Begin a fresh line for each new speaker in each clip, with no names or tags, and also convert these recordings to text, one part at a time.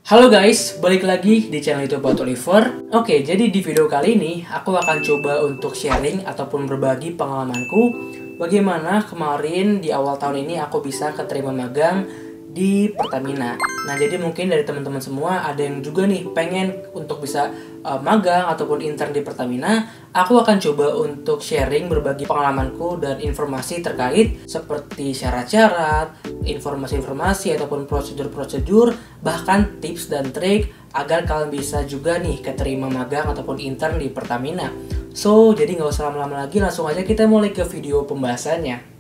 Halo guys, balik lagi di channel YouTube Oliver. Oke, jadi di video kali ini aku akan coba untuk sharing ataupun berbagi pengalamanku bagaimana kemarin di awal tahun ini aku bisa keterima magang di Pertamina. Nah, jadi mungkin dari teman-teman semua ada yang juga nih pengen untuk bisa magang ataupun intern di Pertamina. Aku akan coba untuk sharing berbagi pengalamanku dan informasi terkait seperti syarat-syarat, informasi-informasi ataupun prosedur-prosedur, bahkan tips dan trik agar kalian bisa juga nih keterima magang ataupun intern di Pertamina. So, jadi nggak usah lama-lama lagi, langsung aja kita mulai ke video pembahasannya.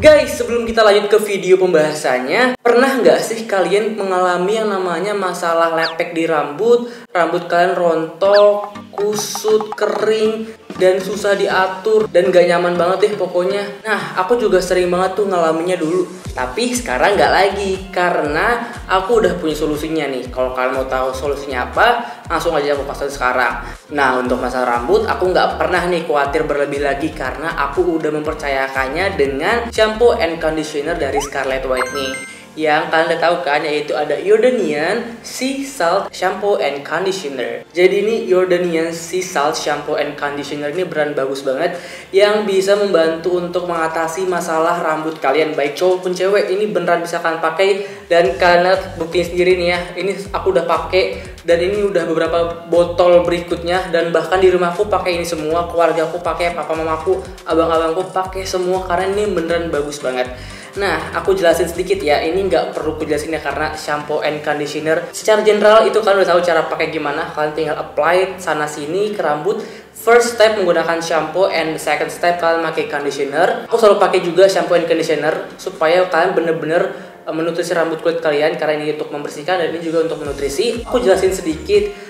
Guys, sebelum kita lanjut ke video pembahasannya, pernah nggak sih kalian mengalami yang namanya masalah lepek di rambut? Rambut kalian rontok, kusut, kering, dan susah diatur, dan gak nyaman banget deh pokoknya. Nah, aku juga sering banget tuh ngalaminnya dulu. Tapi sekarang nggak lagi, karena aku udah punya solusinya nih. Kalau kalian mau tahu solusinya apa, langsung aja aku kasih sekarang. Nah, untuk masalah rambut, aku nggak pernah nih khawatir berlebih lagi, karena aku udah mempercayakannya dengan shampoo and conditioner dari Scarlett Whitening. Yang kalian udah tahu kan, yaitu ada Jordanian Sea Salt Shampoo and Conditioner. Jadi ini Jordanian Sea Salt Shampoo and Conditioner ini beneran bagus banget, yang bisa membantu untuk mengatasi masalah rambut kalian, baik cowok pun cewek. Ini beneran bisa kalian pakai, dan kalian buktiin sendiri nih ya. Ini aku udah pakai, dan ini udah beberapa botol berikutnya, dan bahkan di rumahku pakai ini semua, keluarga aku pakai, papa mamaku, abang-abangku pakai semua, karena ini beneran bagus banget. Nah, aku jelasin sedikit ya, ini nggak perlu aku jelasin ya, karena shampoo and conditioner secara general itu kalian udah tahu cara pakai gimana. Kalian tinggal apply sana sini ke rambut. First step menggunakan shampoo, and second step kalian pakai conditioner. Aku selalu pakai juga shampoo and conditioner supaya kalian bener-bener menutrisi rambut kulit kalian, karena ini untuk membersihkan dan ini juga untuk menutrisi. Aku jelasin sedikit.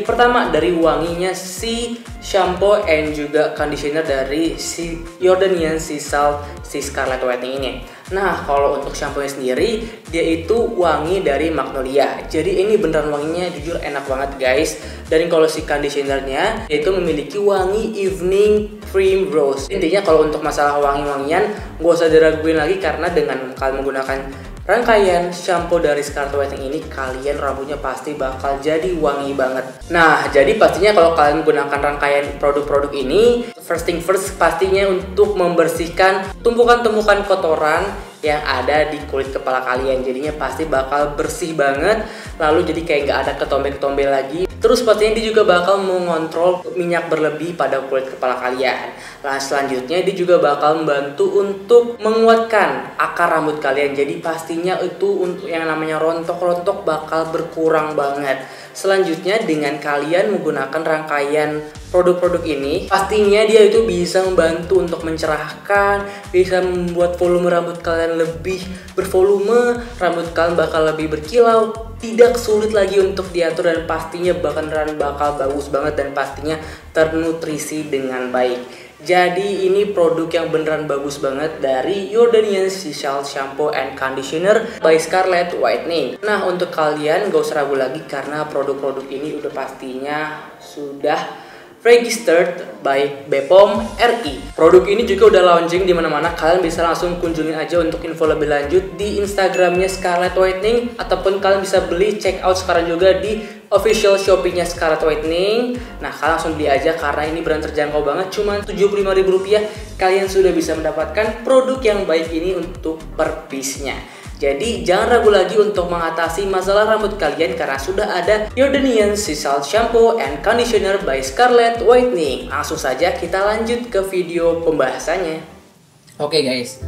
Pertama dari wanginya si shampoo and juga conditioner dari si Jordanian Sea Salt si Scarlett Whitening ini. Nah, kalau untuk shampoo-nya sendiri, dia itu wangi dari magnolia. Jadi ini beneran wanginya jujur enak banget guys. Dan kalau si conditionernya itu memiliki wangi evening primrose. Intinya kalau untuk masalah wangi-wangian gak usah diraguin lagi, karena dengan kalian menggunakan rangkaian shampoo dari Scarlett Whitening ini, kalian rambutnya pasti bakal jadi wangi banget. Nah, jadi pastinya kalau kalian menggunakan rangkaian produk-produk ini, first thing first pastinya untuk membersihkan tumpukan-tumpukan kotoran yang ada di kulit kepala kalian. Jadinya pasti bakal bersih banget, lalu jadi kayak nggak ada ketombe-ketombe lagi. Terus pastinya dia juga bakal mengontrol minyak berlebih pada kulit kepala kalian. Nah, selanjutnya dia juga bakal membantu untuk menguatkan akar rambut kalian. Jadi pastinya itu untuk yang namanya rontok-rontok bakal berkurang banget. Selanjutnya dengan kalian menggunakan rangkaian produk-produk ini, pastinya dia itu bisa membantu untuk mencerahkan, bisa membuat volume rambut kalian lebih bervolume, rambut kalian bakal lebih berkilau, tidak sulit lagi untuk diatur, dan pastinya bakalan bakal bagus banget dan pastinya ternutrisi dengan baik. Jadi ini produk yang beneran bagus banget dari Jordanian Sea Salt Shampoo and Conditioner by Scarlett Whitening. Nah, untuk kalian gak usah ragu lagi, karena produk-produk ini udah pastinya sudah registered by BPOM RI. Produk ini juga udah launching di mana-mana. Kalian bisa langsung kunjungin aja untuk info lebih lanjut di Instagramnya Scarlett Whitening, ataupun kalian bisa beli check out sekarang juga di official Shopee-nya Scarlett Whitening. Nah, kalian langsung beli aja, karena ini beneran terjangkau banget, cuma Rp75.000 kalian sudah bisa mendapatkan produk yang baik ini untuk per piece-nya. Jadi jangan ragu lagi untuk mengatasi masalah rambut kalian, karena sudah ada Jordanian Sea Salt Shampoo and Conditioner by Scarlett Whitening. Langsung saja kita lanjut ke video pembahasannya. Oke guys,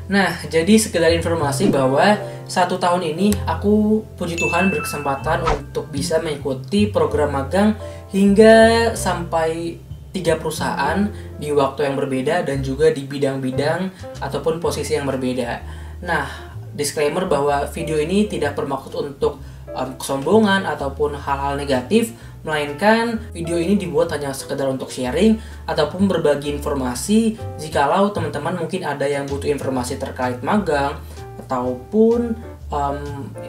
nah jadi sekedar informasi bahwa 1 tahun ini aku puji Tuhan berkesempatan untuk bisa mengikuti program magang hingga sampai 3 perusahaan di waktu yang berbeda dan juga di bidang-bidang ataupun posisi yang berbeda. Nah, disclaimer bahwa video ini tidak bermaksud untuk kesombongan ataupun hal-hal negatif, melainkan video ini dibuat hanya sekedar untuk sharing ataupun berbagi informasi jikalau teman-teman mungkin ada yang butuh informasi terkait magang ataupun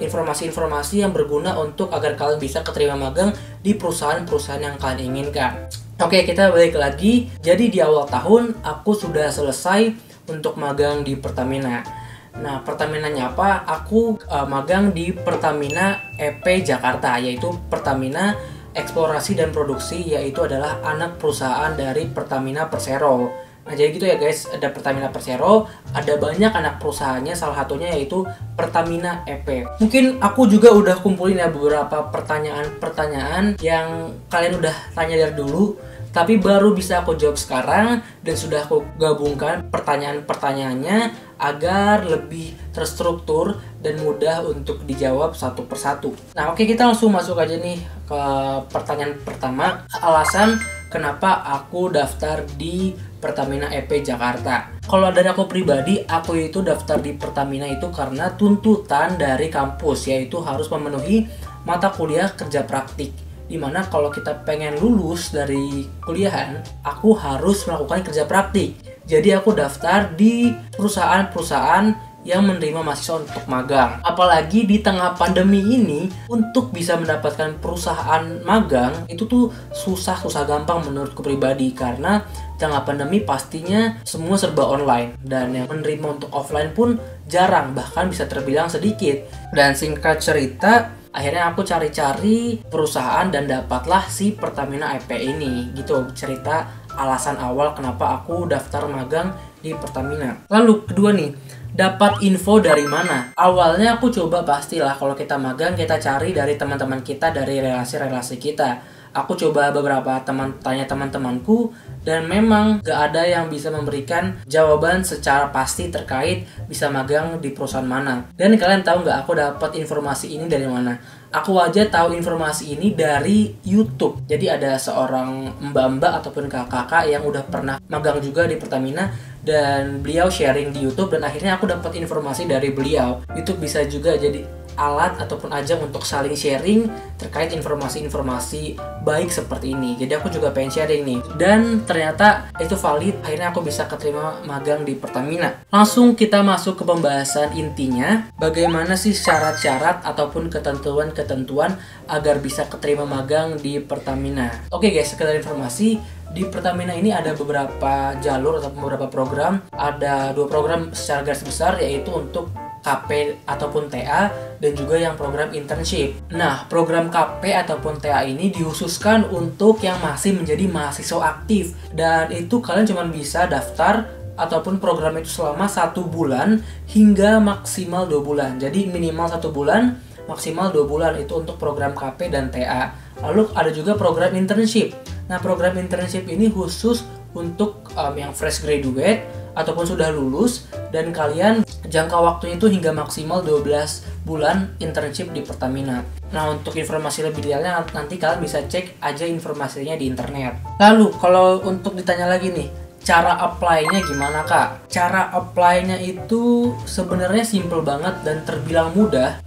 informasi-informasi yang berguna untuk agar kalian bisa keterima magang di perusahaan-perusahaan yang kalian inginkan. Oke, kita balik lagi. Jadi di awal tahun aku sudah selesai untuk magang di Pertamina. Nah, Pertaminanya apa? Aku magang di Pertamina EP Jakarta, yaitu Pertamina Eksplorasi dan Produksi, yaitu adalah anak perusahaan dari Pertamina Persero. Nah, jadi gitu ya guys, ada Pertamina Persero, ada banyak anak perusahaannya, salah satunya yaitu Pertamina EP. Mungkin aku juga udah kumpulin ya beberapa pertanyaan-pertanyaan yang kalian udah tanya dari dulu, tapi baru bisa aku jawab sekarang, dan sudah aku gabungkan pertanyaan-pertanyaannya agar lebih terstruktur dan mudah untuk dijawab satu persatu. Nah, oke, kita langsung masuk aja nih ke pertanyaan pertama. Alasan kenapa aku daftar di Pertamina EP Jakarta. Kalau dari aku pribadi, aku itu daftar di Pertamina itu karena tuntutan dari kampus, yaitu harus memenuhi mata kuliah kerja praktik. Dimana kalau kita pengen lulus dari kuliahan, aku harus melakukan kerja praktik. Jadi aku daftar di perusahaan-perusahaan yang menerima mahasiswa untuk magang. Apalagi di tengah pandemi ini, untuk bisa mendapatkan perusahaan magang itu tuh susah gampang menurutku pribadi, karena tengah pandemi pastinya semua serba online, dan yang menerima untuk offline pun jarang, bahkan bisa terbilang sedikit. Dan singkat cerita, akhirnya aku cari-cari perusahaan dan dapatlah si Pertamina EP ini. Gitu cerita alasan awal kenapa aku daftar magang di Pertamina. Lalu kedua nih, dapat info dari mana? Awalnya aku coba, pastilah kalau kita magang kita cari dari teman-teman kita, dari relasi-relasi kita. Aku coba beberapa tanya teman-temanku, dan memang gak ada yang bisa memberikan jawaban secara pasti terkait bisa magang di perusahaan mana. Dan kalian tahu gak aku dapat informasi ini dari mana? Aku aja tahu informasi ini dari YouTube. Jadi ada seorang mbak-mbak ataupun kakak-kakak yang udah pernah magang juga di Pertamina, dan beliau sharing di YouTube, dan akhirnya aku dapat informasi dari beliau. YouTube bisa juga jadi alat ataupun ajang untuk saling sharing terkait informasi-informasi baik seperti ini. Jadi aku juga pengen sharing nih, dan ternyata itu valid. Akhirnya aku bisa keterima magang di Pertamina. Langsung kita masuk ke pembahasan intinya. Bagaimana sih syarat-syarat ataupun ketentuan-ketentuan agar bisa keterima magang di Pertamina? Oke guys, sekedar informasi, di Pertamina ini ada beberapa jalur atau beberapa program. Ada 2 program secara garis besar, yaitu untuk KP ataupun TA, dan juga yang program internship. Nah, program KP ataupun TA ini dikhususkan untuk yang masih menjadi mahasiswa aktif, dan itu kalian cuma bisa daftar ataupun program itu selama 1 bulan hingga maksimal 2 bulan. Jadi minimal 1 bulan, maksimal 2 bulan, itu untuk program KP dan TA. Lalu ada juga program internship. Nah, program internship ini khusus untuk yang fresh graduate ataupun sudah lulus, dan kalian jangka waktunya itu hingga maksimal 12 bulan internship di Pertamina. Nah, untuk informasi lebih detailnya nanti kalian bisa cek aja informasinya di internet. Lalu kalau untuk ditanya lagi nih, cara apply-nya gimana kak? Cara apply-nya itu sebenarnya simple banget dan terbilang mudah.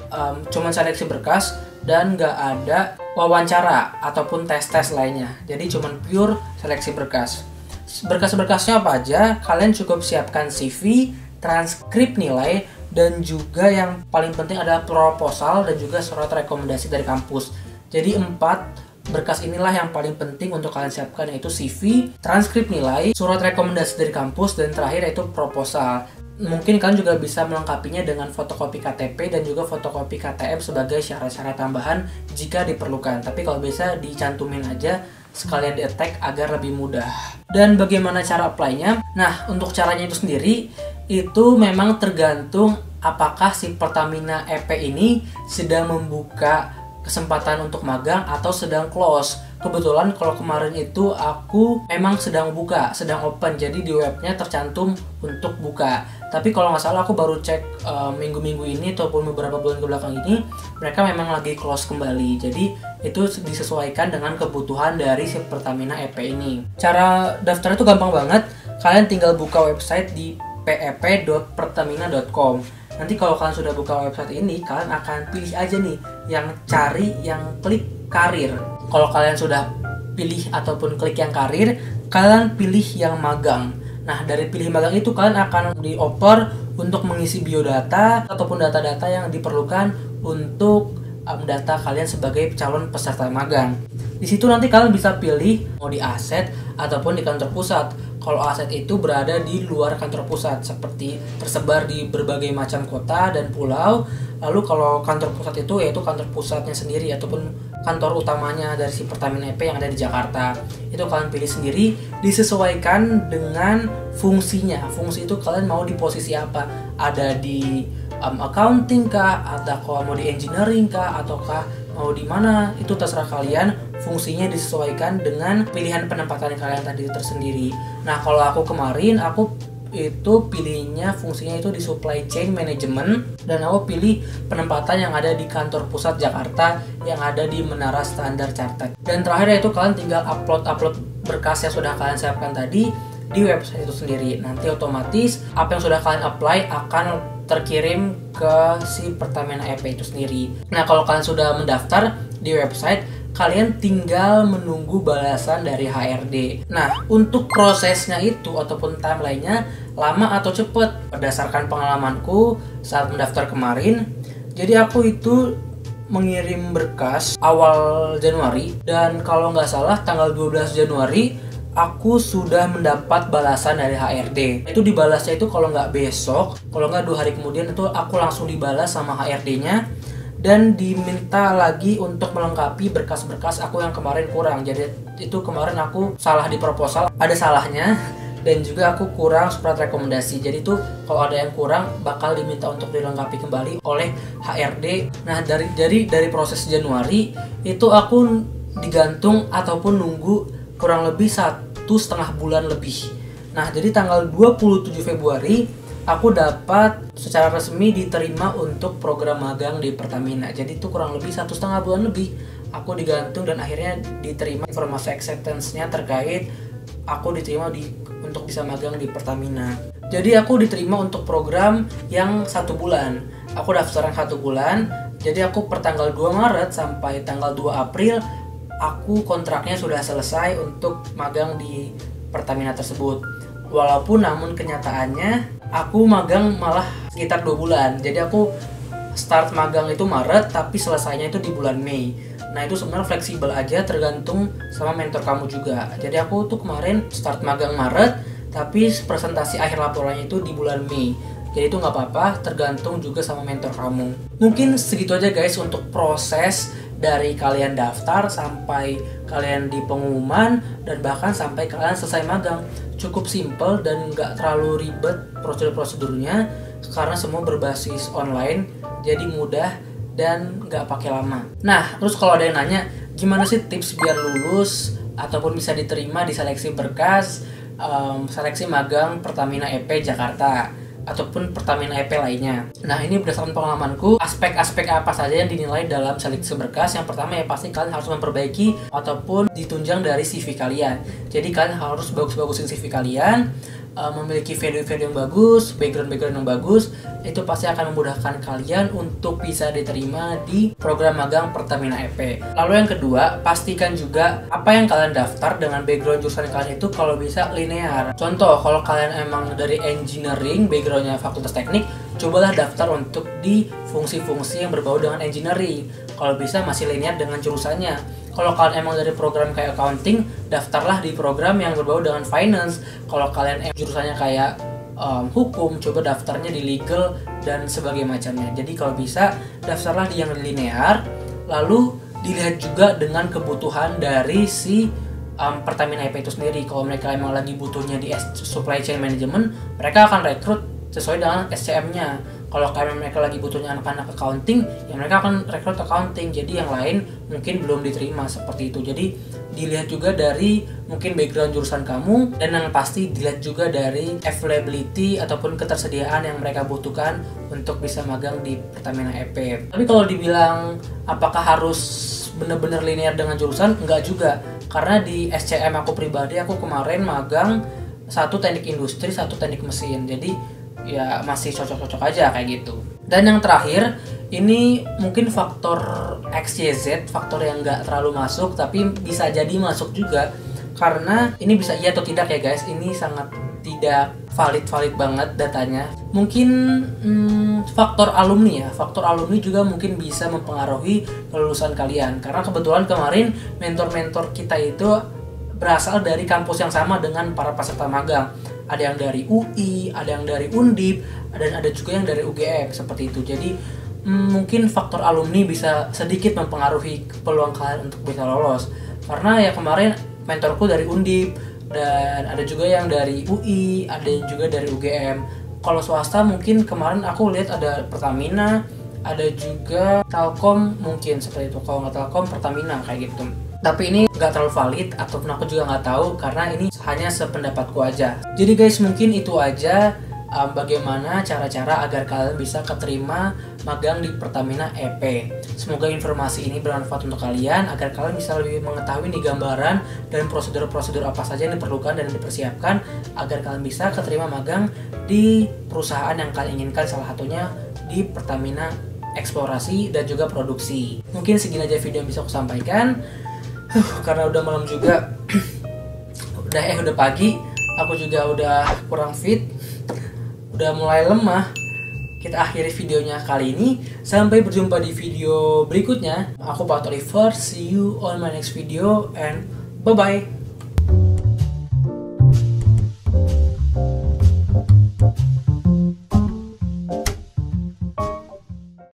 Cuman seleksi berkas dan nggak ada wawancara ataupun tes-tes lainnya. Jadi cuman pure seleksi berkas. Berkas-berkasnya apa aja? Kalian cukup siapkan CV, transkrip nilai, dan juga yang paling penting adalah proposal dan juga surat rekomendasi dari kampus. Jadi 4 berkas inilah yang paling penting untuk kalian siapkan, yaitu CV, transkrip nilai, surat rekomendasi dari kampus, dan terakhir yaitu proposal. Mungkin kalian juga bisa melengkapinya dengan fotokopi KTP dan juga fotokopi KTM sebagai syarat-syarat tambahan jika diperlukan. Tapi kalau bisa dicantumin aja sekalian di tag agar lebih mudah. Dan bagaimana cara apply-nya? Nah, untuk caranya itu sendiri itu memang tergantung apakah si Pertamina EP ini sedang membuka kesempatan untuk magang atau sedang close. Kebetulan kalau kemarin itu aku memang sedang buka, sedang open, jadi di webnya tercantum untuk buka. Tapi kalau nggak salah aku baru cek minggu-minggu ini ataupun beberapa bulan kebelakang ini, mereka memang lagi close kembali. Jadi itu disesuaikan dengan kebutuhan dari si Pertamina EP ini. Cara daftar itu gampang banget. Kalian tinggal buka website di pep.pertamina.com. Nanti kalau kalian sudah buka website ini, kalian akan pilih aja nih yang cari, yang klik karir. Kalau kalian sudah pilih ataupun klik yang karir, kalian pilih yang magang. Nah, dari pilih magang itu kalian akan dioper untuk mengisi biodata ataupun data-data yang diperlukan untuk data kalian sebagai calon peserta magang. Di situ nanti kalian bisa pilih mau di aset ataupun di kantor pusat. Kalau aset itu berada di luar kantor pusat, seperti tersebar di berbagai macam kota dan pulau. Lalu kalau kantor pusat itu yaitu kantor pusatnya sendiri ataupun kantor utamanya dari si Pertamina EP yang ada di Jakarta. Itu kalian pilih sendiri, disesuaikan dengan fungsinya. Fungsi itu kalian mau di posisi apa? Ada di accounting kah, atau mau di engineering kah, ataukah mau di mana, itu terserah kalian. Fungsinya disesuaikan dengan pilihan penempatan kalian tadi tersendiri. Nah, kalau aku kemarin aku itu pilihnya fungsinya itu di supply chain management, dan aku pilih penempatan yang ada di kantor pusat Jakarta yang ada di Menara Standar Chartered. Dan terakhir itu kalian tinggal upload berkas yang sudah kalian siapkan tadi di website itu sendiri. Nanti otomatis apa yang sudah kalian apply akan terkirim ke si Pertamina EP itu sendiri. Nah, kalau kalian sudah mendaftar di website, kalian tinggal menunggu balasan dari HRD. Nah, untuk prosesnya itu ataupun timeline-nya lama atau cepet berdasarkan pengalamanku saat mendaftar kemarin. Jadi aku itu mengirim berkas awal Januari, dan kalau nggak salah tanggal 12 Januari aku sudah mendapat balasan dari HRD. Itu dibalasnya itu kalau nggak besok, kalau nggak 2 hari kemudian itu aku langsung dibalas sama HRD-nya. Dan diminta lagi untuk melengkapi berkas-berkas aku yang kemarin kurang. Jadi itu kemarin aku salah di proposal, ada salahnya, dan juga aku kurang surat rekomendasi. Jadi itu kalau ada yang kurang bakal diminta untuk dilengkapi kembali oleh HRD. Nah, dari proses Januari itu aku digantung ataupun nunggu kurang lebih 1,5 bulan lebih. Nah, jadi tanggal 27 Februari aku dapat secara resmi diterima untuk program magang di Pertamina. Jadi itu kurang lebih 1,5 bulan lebih aku digantung, dan akhirnya diterima informasi acceptance-nya terkait aku diterima untuk bisa magang di Pertamina. Jadi aku diterima untuk program yang 1 bulan. Aku daftar yang 1 bulan. Jadi aku per tanggal 2 Maret sampai tanggal 2 April aku kontraknya sudah selesai untuk magang di Pertamina tersebut. Walaupun namun kenyataannya aku magang malah sekitar 2 bulan. Jadi aku start magang itu Maret, tapi selesainya itu di bulan Mei. Nah, itu sebenarnya fleksibel aja, tergantung sama mentor kamu juga. Jadi aku tuh kemarin start magang Maret, tapi presentasi akhir laporannya itu di bulan Mei. Jadi itu nggak apa-apa, tergantung juga sama mentor kamu. Mungkin segitu aja guys untuk proses dari kalian daftar sampai kalian di pengumuman dan bahkan sampai kalian selesai magang. Cukup simple dan nggak terlalu ribet prosedur-prosedurnya karena semua berbasis online, jadi mudah dan nggak pakai lama. Nah, terus kalau ada yang nanya gimana sih tips biar lulus ataupun bisa diterima di seleksi berkas seleksi magang Pertamina EP Jakarta ataupun Pertamina EP lainnya. Nah, ini berdasarkan pengalamanku, aspek-aspek apa saja yang dinilai dalam seleksi berkas. Yang pertama ya pasti kalian harus memperbaiki ataupun ditunjang dari CV kalian. Jadi kalian harus bagus-bagusin CV kalian, memiliki video-video yang bagus, background-background yang bagus. Itu pasti akan memudahkan kalian untuk bisa diterima di program magang Pertamina EP. Lalu yang kedua, pastikan juga apa yang kalian daftar dengan background jurusan kalian itu kalau bisa linear. Contoh, kalau kalian emang dari engineering, backgroundnya fakultas teknik, cobalah daftar untuk di fungsi-fungsi yang berbau dengan engineering. Kalau bisa masih linear dengan jurusannya. Kalau kalian emang dari program kayak accounting, daftarlah di program yang berbau dengan finance. Kalau kalian jurusannya kayak hukum, coba daftarnya di legal dan sebagainya macamnya. Jadi kalau bisa, daftarlah di yang linear. Lalu dilihat juga dengan kebutuhan dari si Pertamina EP itu sendiri. Kalau mereka emang lagi butuhnya di supply chain management, mereka akan rekrut sesuai dengan SCM-nya. Kalau karena mereka lagi butuhnya anak-anak accounting, ya mereka akan rekrut accounting. Jadi yang lain mungkin belum diterima seperti itu. Jadi dilihat juga dari mungkin background jurusan kamu, dan yang pasti dilihat juga dari availability ataupun ketersediaan yang mereka butuhkan untuk bisa magang di Pertamina EP. Tapi kalau dibilang apakah harus benar-benar linear dengan jurusan, enggak juga. Karena di SCM aku pribadi, aku kemarin magang 1 teknik industri, 1 teknik mesin. Jadi ya masih cocok-cocok aja kayak gitu. Dan yang terakhir, ini mungkin faktor XYZ, faktor yang nggak terlalu masuk tapi bisa jadi masuk juga. Karena ini bisa iya atau tidak ya guys, ini sangat tidak valid banget datanya. Mungkin faktor alumni juga mungkin bisa mempengaruhi kelulusan kalian, karena kebetulan kemarin mentor-mentor kita itu berasal dari kampus yang sama dengan para peserta magang. Ada yang dari UI, ada yang dari Undip, dan ada juga yang dari UGM seperti itu. Jadi mungkin faktor alumni bisa sedikit mempengaruhi peluang kalian untuk bisa lolos. Karena ya kemarin mentorku dari Undip, dan ada juga yang dari UI, ada yang juga dari UGM. Kalau swasta mungkin kemarin aku lihat ada Pertamina, ada juga Telkom mungkin seperti itu. Kalau nggak Telkom, Pertamina kayak gitu. Tapi ini nggak terlalu valid, ataupun aku juga nggak tahu karena ini hanya sependapatku aja. Jadi guys, mungkin itu aja bagaimana cara-cara agar kalian bisa keterima magang di Pertamina EP. Semoga informasi ini bermanfaat untuk kalian agar kalian bisa lebih mengetahui nih gambaran dan prosedur-prosedur apa saja yang diperlukan dan dipersiapkan agar kalian bisa keterima magang di perusahaan yang kalian inginkan, salah satunya di Pertamina Eksplorasi dan juga Produksi. Mungkin segini aja video yang bisa aku sampaikan. Karena udah malam juga, udah pagi, aku juga udah kurang fit, udah mulai lemah. Kita akhiri videonya kali ini. Sampai berjumpa di video berikutnya. Aku Pak Oliver, see you on my next video and bye bye.